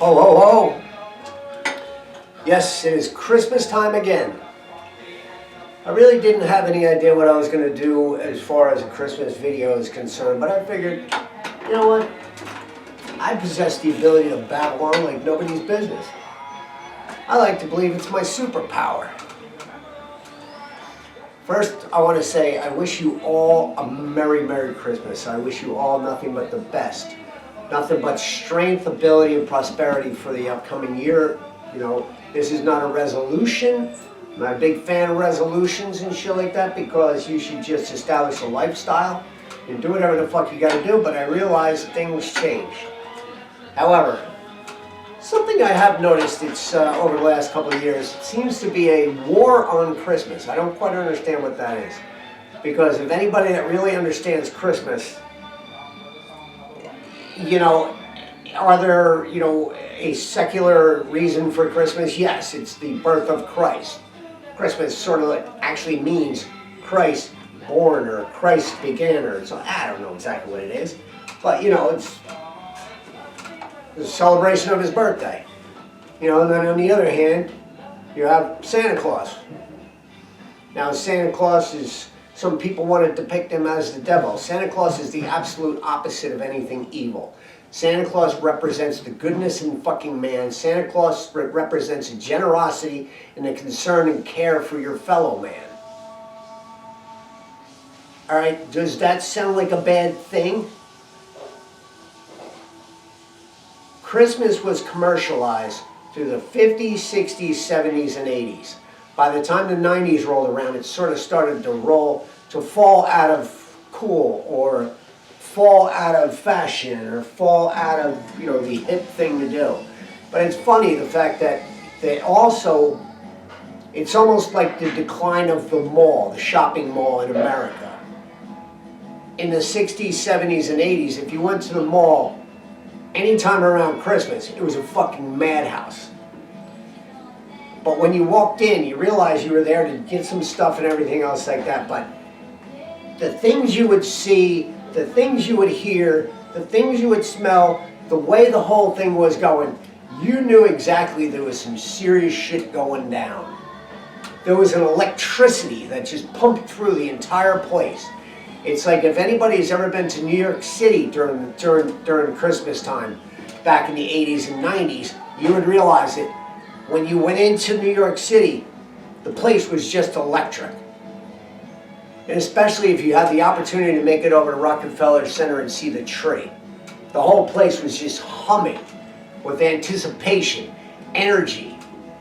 Ho, ho, ho! Yes, it is Christmas time again. I really didn't have any idea what I was going to do as far as a Christmas video is concerned, but I figured, you know what? I possess the ability to babble on like nobody's business. I like to believe it's my superpower. First, I want to say I wish you all a Merry, Merry Christmas. I wish you all nothing but the best. Nothing but strength, ability, and prosperity for the upcoming year. You know, this is not a resolution. I'm not a big fan of resolutions and shit like that because you should just establish a lifestyle and do whatever the fuck you gotta do, but I realize things change. However, something I have noticed over the last couple of years seems to be a war on Christmas. I don't quite understand what that is. Because if anybody that really understands Christmas, you know, are there, you know, a secular reason for Christmas? Yes, it's the birth of Christ. Christmas sort of like actually means Christ born or Christ began, or so I don't know exactly what it is. But, you know, it's a celebration of his birthday. You know, and then on the other hand, you have Santa Claus. Now, Santa Claus is, some people want to depict him as the devil. Santa Claus is the absolute opposite of anything evil. Santa Claus represents the goodness in fucking man. Santa Claus represents a generosity and a concern and care for your fellow man. All right, does that sound like a bad thing? Christmas was commercialized through the 50s, 60s, 70s, and 80s. By the time the 90s rolled around, it sort of started to fall out of cool or fall out of fashion or fall out of, you know, the hip thing to do. But it's funny the fact that they also, it's almost like the decline of the mall, the shopping mall in America. In the 60s, 70s, and 80s, if you went to the mall anytime around Christmas, it was a fucking madhouse. But when you walked in, you realized you were there to get some stuff and everything else like that. But the things you would see, the things you would hear, the things you would smell, the way the whole thing was going, you knew exactly there was some serious shit going down. There was an electricity that just pumped through the entire place. It's like if anybody's ever been to New York City during Christmas time, back in the 80s and 90s, you would realize that when you went into New York City, the place was just electric. And especially if you had the opportunity to make it over to Rockefeller Center and see the tree. The whole place was just humming with anticipation, energy,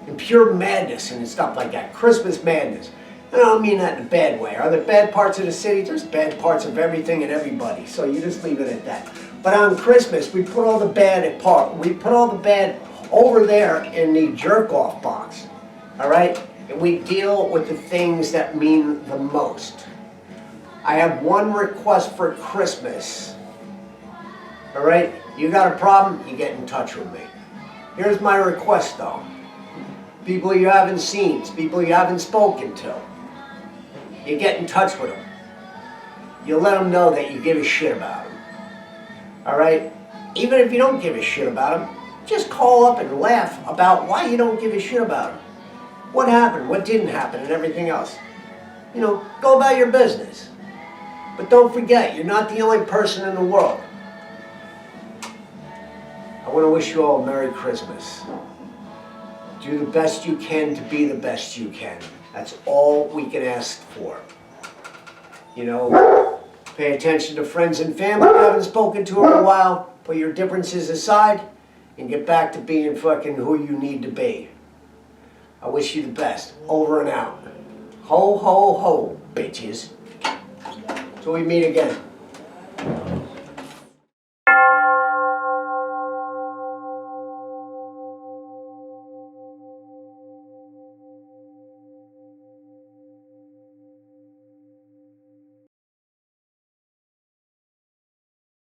and pure madness and stuff like that. Christmas madness. And I don't mean that in a bad way. Are there bad parts of the city? There's bad parts of everything and everybody. So you just leave it at that. But on Christmas, we put all the bad apart. We put all the bad over there in the jerk-off box. All right? And we deal with the things that mean the most. I have one request for Christmas. All right? You got a problem, you get in touch with me. Here's my request, though. People you haven't seen, people you haven't spoken to. You get in touch with them. You let them know that you give a shit about them. All right? Even if you don't give a shit about them, just call up and laugh about why you don't give a shit about them. What happened, what didn't happen, and everything else. You know, go about your business. But don't forget, you're not the only person in the world. I want to wish you all a Merry Christmas. Do the best you can to be the best you can. That's all we can ask for. You know, pay attention to friends and family you haven't spoken to in a while. Put your differences aside and get back to being fucking who you need to be. I wish you the best. Over and out. Ho, ho, ho, bitches. Till we meet again.